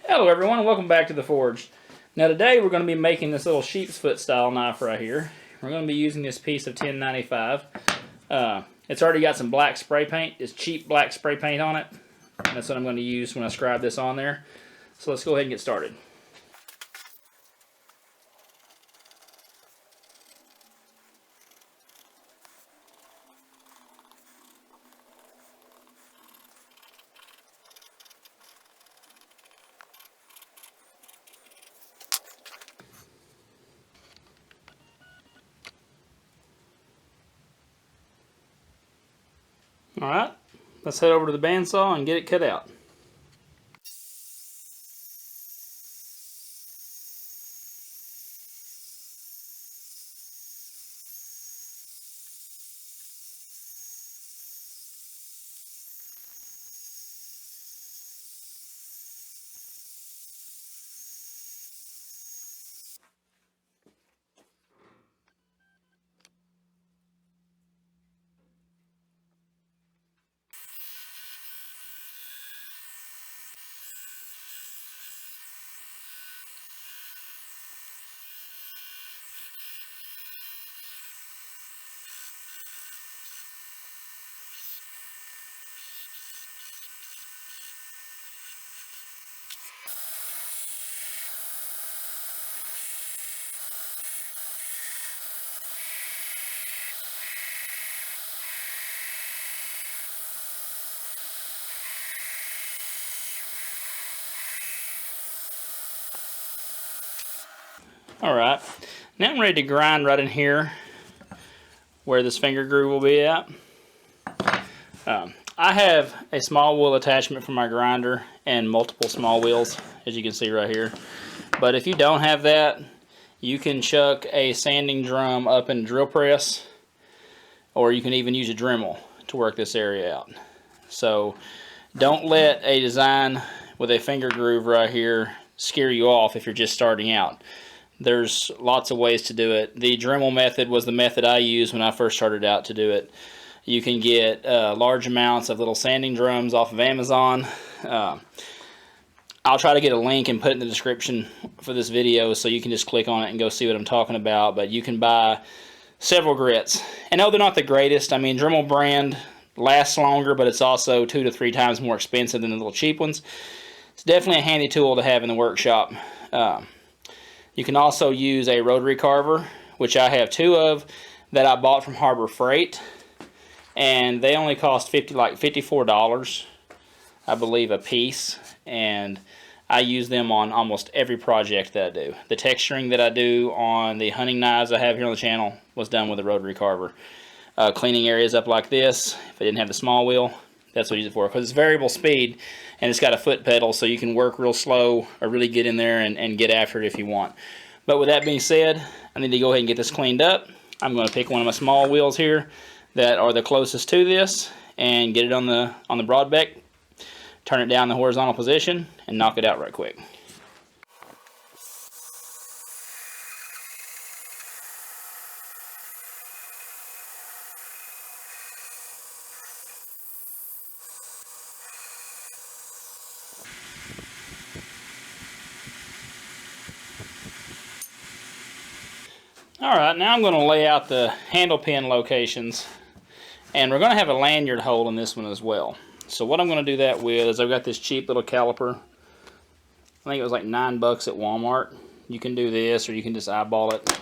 Hello everyone and welcome back to the Forge. Now today we're going to be making this little sheepsfoot style knife right here. We're going to be using this piece of 1095. It's already got some black spray paint. It's cheap black spray paint on it. And that's what I'm going to use when I scribe this on there. So let's go ahead and get started. Alright, let's head over to the bandsaw and get it cut out. Alright, now I'm ready to grind right in here where this finger groove will be at. I have a small wheel attachment for my grinder and multiple small wheels, as you can see right here. But if you don't have that, you can chuck a sanding drum up in a drill press, or you can even use a Dremel to work this area out. So don't let a design with a finger groove right here scare you off if you're just starting out. There's lots of ways to do it. The Dremel method was the method I used when I first started out to do it. You can get large amounts of little sanding drums off of Amazon. I'll try to get a link and put it in the description for this video so you can just click on it and go see what I'm talking about. But you can buy several grits. And no, they're not the greatest. I mean, Dremel brand lasts longer, but it's also 2 to 3 times more expensive than the little cheap ones. It's definitely a handy tool to have in the workshop. You can also use a rotary carver, which I have 2 of that I bought from Harbor Freight, and they only cost $54, I believe, a piece, and I use them on almost every project that I do. The texturing that I do on the hunting knives I have here on the channel was done with a rotary carver. Cleaning areas up like this, if I didn't have the small wheel, that's what I use it for, because it's variable speed and it's got a foot pedal, so you can work real slow or really get in there and get after it if you want. But with that being said, I need to go ahead and get this cleaned up. I'm going to pick one of my small wheels here that are the closest to this and get it on the broad beck, turn it down the horizontal position, and knock it out right quick. Alright, now I'm going to lay out the handle pin locations, and we're going to have a lanyard hole in this one as well. So what I'm going to do that with is I've got this cheap little caliper. I think it was like $9 at Walmart. You can do this, or you can just eyeball it.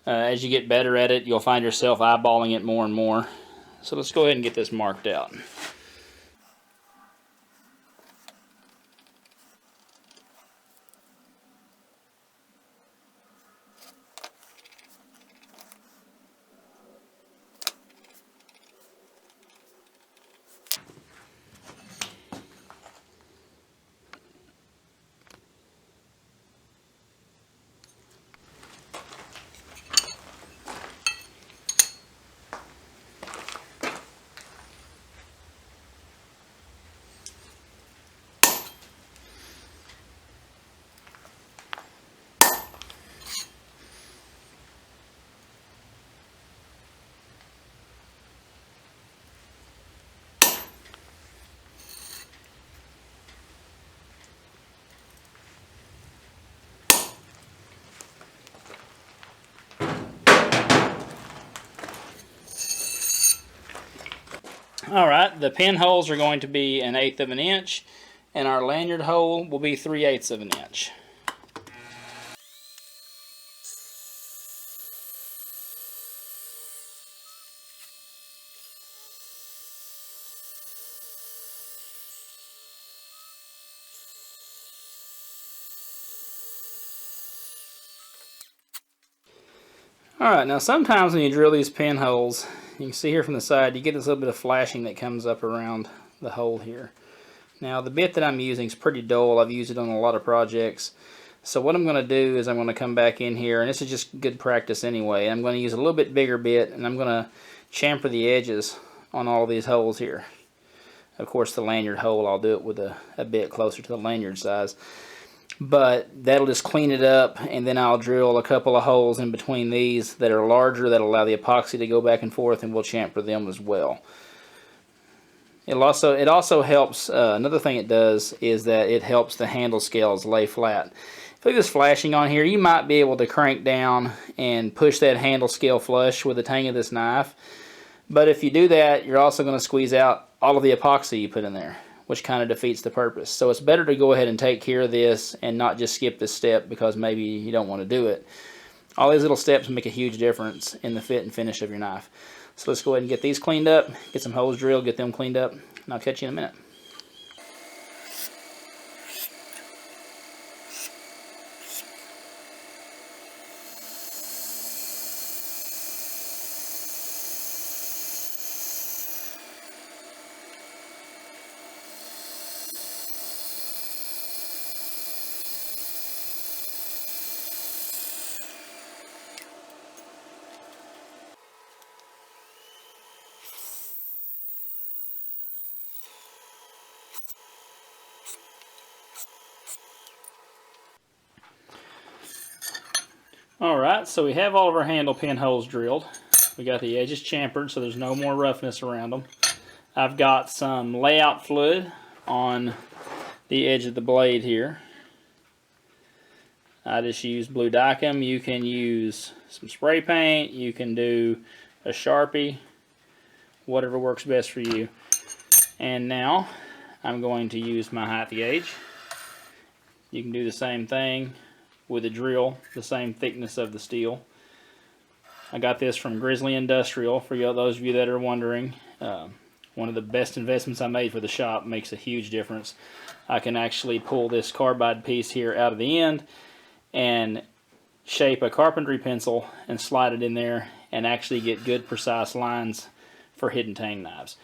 As you get better at it, you'll find yourself eyeballing it more and more. So let's go ahead and get this marked out. Alright, the pinholes are going to be 1/8 of an inch, and our lanyard hole will be 3/8 of an inch. Alright, now sometimes when you drill these pinholes, you can see here from the side, you get this little bit of flashing that comes up around the hole here. Now the bit that I'm using is pretty dull. I've used it on a lot of projects. So what I'm going to do is I'm going to come back in here, and this is just good practice anyway. I'm going to use a little bit bigger bit, and I'm going to chamfer the edges on all these holes here. Of course the lanyard hole, I'll do it with a bit closer to the lanyard size. But that'll just clean it up, and then I'll drill a couple of holes in between these that are larger that'll allow the epoxy to go back and forth, and we'll chamfer them as well. It also helps, another thing it does is that it helps the handle scales lay flat. If look at this flashing on here, you might be able to crank down and push that handle scale flush with the tang of this knife. But if you do that, you're also going to squeeze out all of the epoxy you put in there, which kind of defeats the purpose. So it's better to go ahead and take care of this and not just skip this step because maybe you don't want to do it. All these little steps make a huge difference in the fit and finish of your knife. So let's go ahead and get these cleaned up, get some holes drilled, get them cleaned up, and I'll catch you in a minute. Alright, so we have all of our handle pinholes drilled. We got the edges chamfered so there's no more roughness around them. I've got some layout fluid on the edge of the blade here. I just use blue Dicam. You can use some spray paint, you can do a Sharpie, whatever works best for you. And now I'm going to use my height gauge. You can do the same thing with a drill, the same thickness of the steel. I got this from Grizzly Industrial, for those of you that are wondering. One of the best investments I made for the shop. Makes a huge difference. I can actually pull this carbide piece here out of the end and shape a carpentry pencil and slide it in there and actually get good precise lines for hidden tang knives.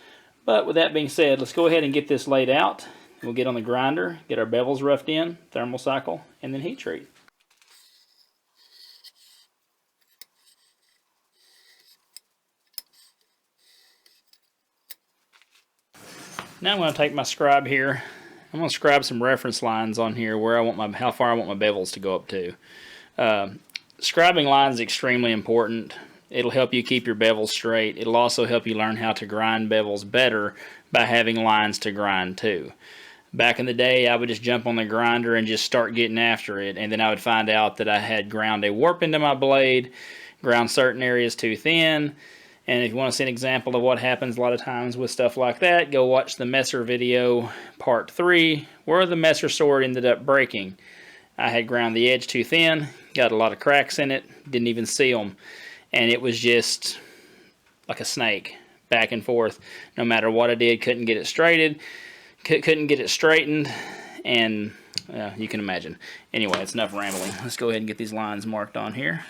But with that being said, let's go ahead and get this laid out. We'll get on the grinder, get our bevels roughed in, thermal cycle, and then heat treat. Now I'm going to take my scribe here. I'm going to scribe some reference lines on here where I want how far I want my bevels to go up to. Scribing lines is extremely important. It'll help you keep your bevels straight. It'll also help you learn how to grind bevels better by having lines to grind too. Back in the day, I would just jump on the grinder and just start getting after it, and then I would find out that I had ground a warp into my blade, ground certain areas too thin. And if you want to see an example of what happens a lot of times with stuff like that, go watch the Messer video part 3, where the Messer sword ended up breaking. I had ground the edge too thin, got a lot of cracks in it, didn't even see them. And it was just like a snake, back and forth. No matter what I did, couldn't get it straightened, and you can imagine. Anyway, it's enough rambling. Let's go ahead and get these lines marked on here.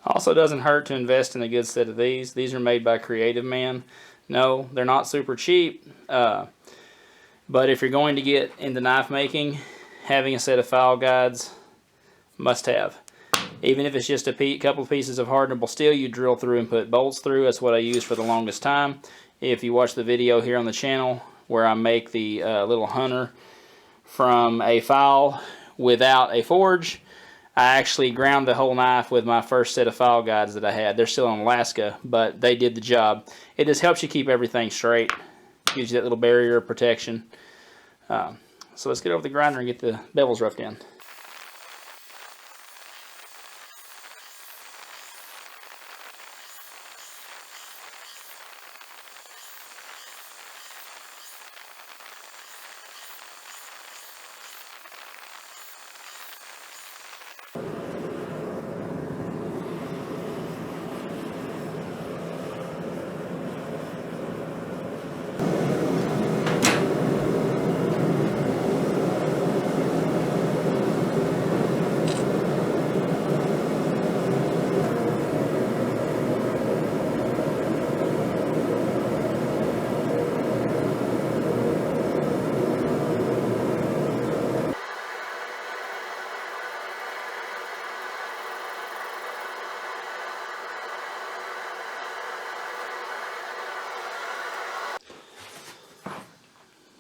Also doesn't hurt to invest in a good set of these. These are made by Creative Man. No, they're not super cheap, but if you're going to get into knife making, having a set of file guides, must have. Even if it's just a couple of pieces of hardenable steel you drill through and put bolts through. That's what I used for the longest time. If you watch the video here on the channel where I make the little hunter from a file without a forge, I actually ground the whole knife with my first set of file guides that I had. They're still in Alaska, but they did the job. It just helps you keep everything straight. Gives you that little barrier of protection. So let's get over the grinder and get the bevels roughed in.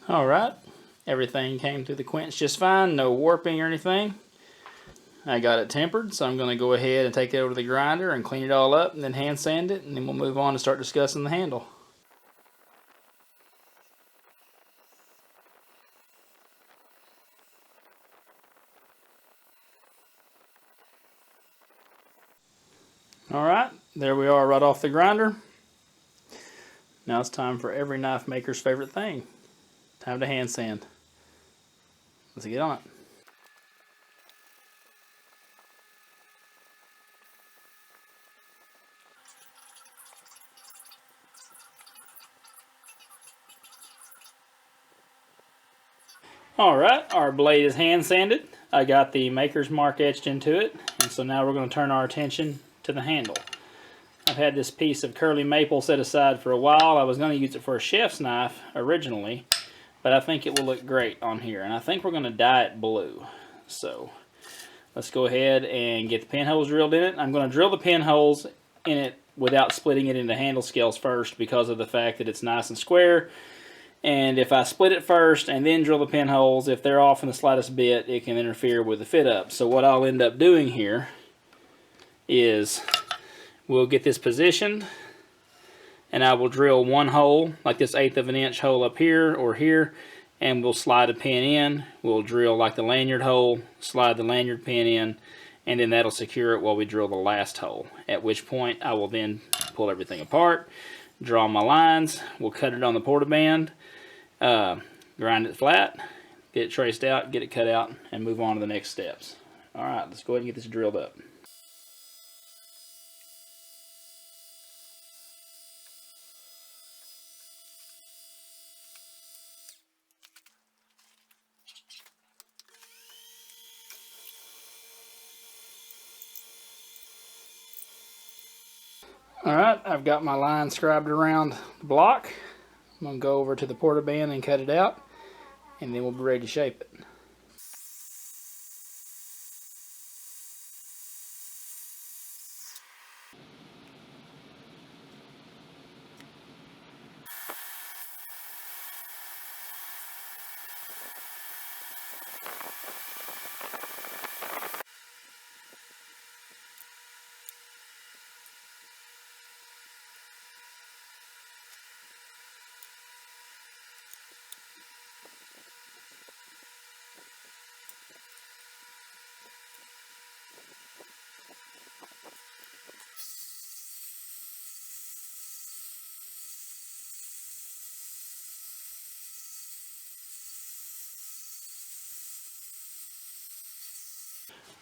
Alright, everything came through the quench just fine, no warping or anything. I got it tempered, so I'm going to go ahead and take it over to the grinder and clean it all up and then hand sand it, and then we'll move on and start discussing the handle. Alright, there we are right off the grinder. Now it's time for every knife maker's favorite thing. Time to hand sand. Let's get on it. Alright, our blade is hand sanded. I got the maker's mark etched into it, and so now we're going to turn our attention to the handle. I've had this piece of curly maple set aside for a while. I was going to use it for a chef's knife originally, but I think it will look great on here, and I think we're going to dye it blue. So let's go ahead and get the pinholes drilled in it. I'm going to drill the pinholes in it without splitting it into handle scales first because of the fact that it's nice and square. And if I split it first and then drill the pinholes, if they're off in the slightest bit, it can interfere with the fit up. So what I'll end up doing here is we'll get this positioned, and I will drill one hole, like this 1/8 of an inch hole up here or here, and we'll slide a pin in. We'll drill like the lanyard hole, slide the lanyard pin in, and then that'll secure it while we drill the last hole. At which point I will then pull everything apart, draw my lines, we'll cut it on the portaband, grind it flat, get it traced out, get it cut out, and move on to the next steps. Alright, let's go ahead and get this drilled up. Alright, I've got my line scribed around the block. I'm going to go over to the portaband and cut it out, and then we'll be ready to shape it.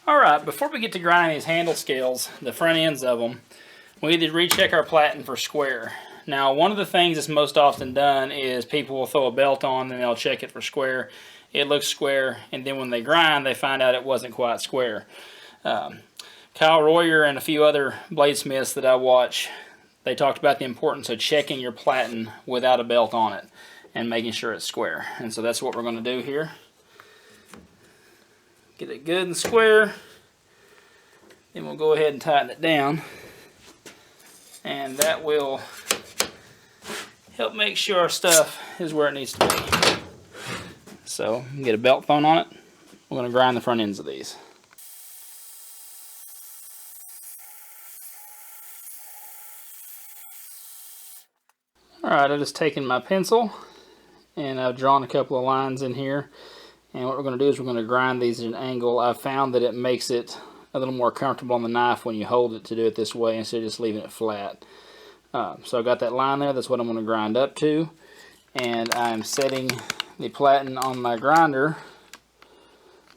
Alright, before we get to grinding these handle scales, the front ends of them, we need to recheck our platen for square. Now, one of the things that's most often done is people will throw a belt on and they'll check it for square. It looks square, and then when they grind, they find out it wasn't quite square. Kyle Royer and a few other bladesmiths that I watch, they talked about the importance of checking your platen without a belt on it and making sure it's square. And so that's what we're going to do here. Get it good and square, then we'll go ahead and tighten it down, and that will help make sure our stuff is where it needs to be. So get a belt thrown on it. We're going to grind the front ends of these. Alright, I've just taken my pencil and I've drawn a couple of lines in here. And what we're going to do is we're going to grind these at an angle. I've found that it makes it a little more comfortable on the knife when you hold it to do it this way instead of just leaving it flat. So I've got that line there. That's what I'm going to grind up to. And I'm setting the platen on my grinder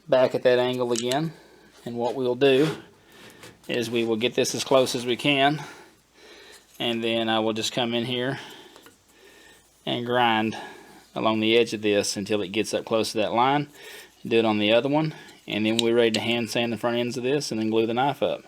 back at that angle again. And what we'll do is we will get this as close as we can. And then I will just come in here and grind along the edge of this until it gets up close to that line. Do it on the other one. And then we're ready to hand sand the front ends of this and then glue the knife up.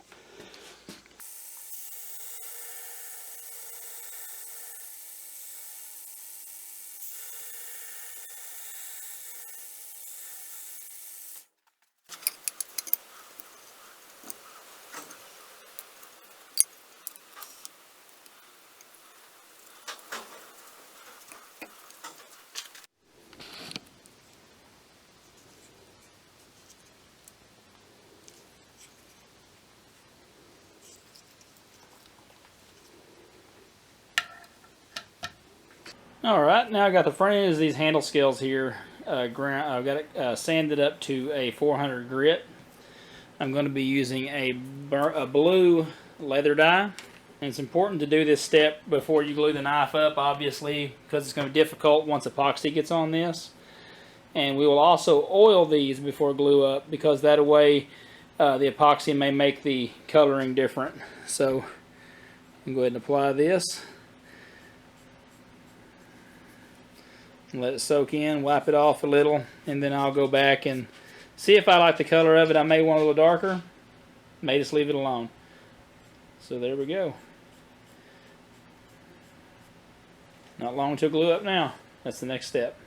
Alright, now I got the front ends of these handle scales here. I've got it sanded up to a 400 grit. I'm going to be using a blue leather dye. And it's important to do this step before you glue the knife up, obviously, because it's going to be difficult once epoxy gets on this. And we will also oil these before glue up, because that way the epoxy may make the coloring different. So I'm going to go ahead and apply this. Let it soak in, wipe it off a little, and then I'll go back and see if I like the color of it. I may want a little darker, may just leave it alone. So there we go. Not long to glue up now. That's the next step.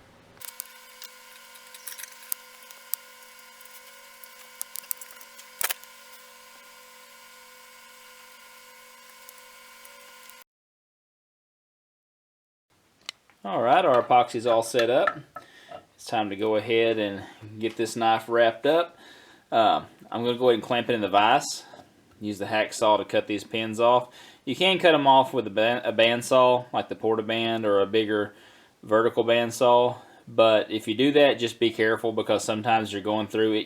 Alright, our epoxy's all set up. It's time to go ahead and get this knife wrapped up. I'm going to go ahead and clamp it in the vise. Use the hacksaw to cut these pins off. You can cut them off with a bandsaw, like the Portaband or a bigger vertical bandsaw. But if you do that, just be careful, because sometimes you're going through,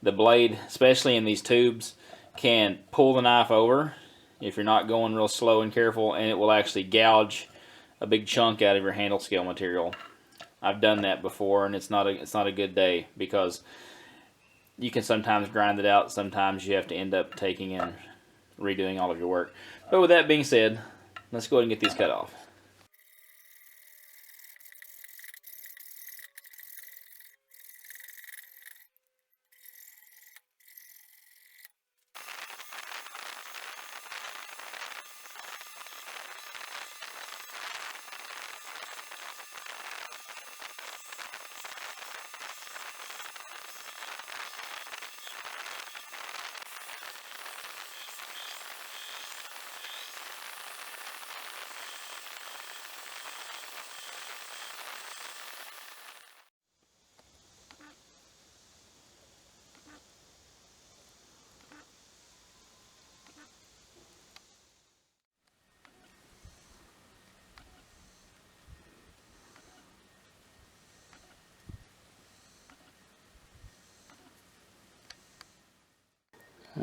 the blade, especially in these tubes, can pull the knife over if you're not going real slow and careful, and it will actually gouge a big chunk out of your handle scale material. I've done that before, and it's not a good day, because you can sometimes grind it out. Sometimes you have to end up taking and redoing all of your work. But with that being said, let's go ahead and get these cut off.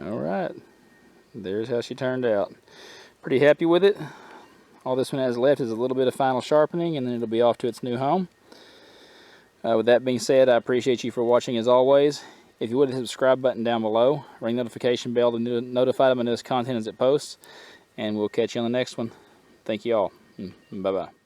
Alright, there's how she turned out. Pretty happy with it. All this one has left is a little bit of final sharpening, and then it'll be off to its new home. With that being said, I appreciate you for watching as always. If you would, hit the subscribe button down below. Ring the notification bell to notify them of this content as it posts. And we'll catch you on the next one. Thank you all. Bye-bye.